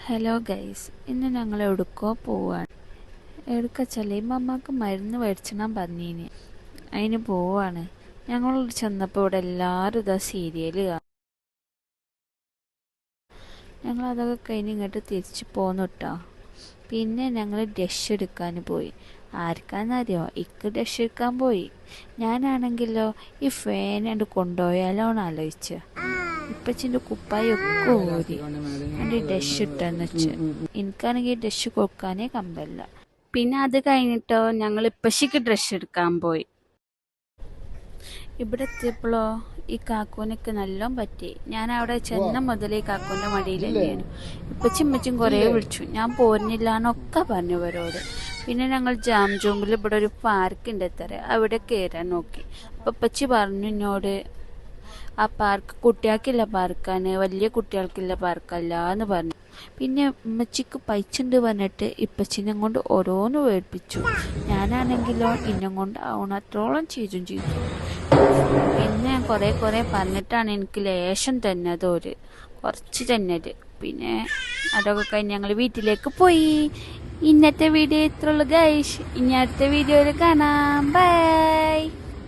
Hello guys, ഇന്ന് ഞങ്ങൾ എവിടേക്കോ പോവാണ്. എവിടേക്കാച്ചാൽ മമ്മക്ക് മരുന്ന് മേടിച്ചിടാൻ പറഞ്ഞീന്, അതിന് പോവാണ്. ഞങ്ങൾ ചെന്നപ്പോൾ ഇവിടെ എല്ലാവരും ഇതാ സീരിയൽ കാണും. ഞങ്ങളതൊക്കെ കഴിഞ്ഞ് ഇങ്ങോട്ട് തിരിച്ച് പോന്നു കേട്ടോ. പിന്നെ ഞങ്ങൾ ഡഷ് എടുക്കാൻ പോയി. ആർക്കാന്നറിയോ? ഇക്ക് ഡഷ് എടുക്കാൻ പോയി. ഞാനാണെങ്കിലോ ഈ ഫാൻ കണ്ട് കൊണ്ടുപോയാലോന്ന് ആലോചിച്ച. ഇപ്പച്ചിൻ്റെ കുപ്പായൊക്കെ ഊരി എൻ്റെ ഡഷ് ഇട്ടെന്ന് വെച്ച്. എനിക്കാണെങ്കിൽ ഡഷ് കൊടുക്കാനേ കമ്പല്ല. പിന്നെ അത് കഴിഞ്ഞിട്ടോ ഞങ്ങൾ ഇപ്പച്ചിക്ക് ഡ്രസ്സ് എടുക്കാൻ പോയി. ഇവിടെ എത്തിയപ്പോഴോ ഈ കാക്കൂനൊക്കെ നല്ലോണം പറ്റി. ഞാൻ അവിടെ ചെന്ന മുതൽ ഈ കാക്കൂൻ്റെ മടിയിൽ തന്നെയാണ്. ഇപ്പച്ചും കുറേ വിളിച്ചു, ഞാൻ പോരുന്നില്ല എന്നൊക്കെ പറഞ്ഞു ഇവരോട്. പിന്നെ ഞങ്ങൾ ജാം ജൂമിൽ ഇവിടെ ഒരു പാർക്ക് ഉണ്ട് എത്ര, അവിടെ കയറാൻ നോക്കി. അപ്പം ഇപ്പച്ചി പറഞ്ഞു എന്നോട്, ആ പാർക്ക് കുട്ടികൾക്കില്ല പാർക്കാണ്, വലിയ കുട്ടികൾക്കില്ല പാർക്കല്ല എന്ന് പറഞ്ഞു. പിന്നെ ഉമ്മച്ചിക്ക് പൈച്ചുണ്ട് പറഞ്ഞിട്ട് ഇപ്പച്ചിനെ കൊണ്ട് ഓരോന്ന് വേടിപ്പിച്ചു. ഞാനാണെങ്കിലോ ഇന്നെ കൊണ്ട് ആവണത്തോളം ചെയ്തു. പിന്നെ കുറേ പറഞ്ഞിട്ടാണ് എനിക്ക് ലേശം തന്നത്, കുറച്ച് തന്നത്. പിന്നെ അതൊക്കെ കഴിഞ്ഞ് ഞങ്ങൾ വീട്ടിലേക്ക് പോയി. ഇന്നത്തെ വീഡിയോ ഇത്രയുള്ളൂ ഗൈസ്. ഇനി അടുത്ത വീഡിയോയിൽ കാണാം. ബൈ.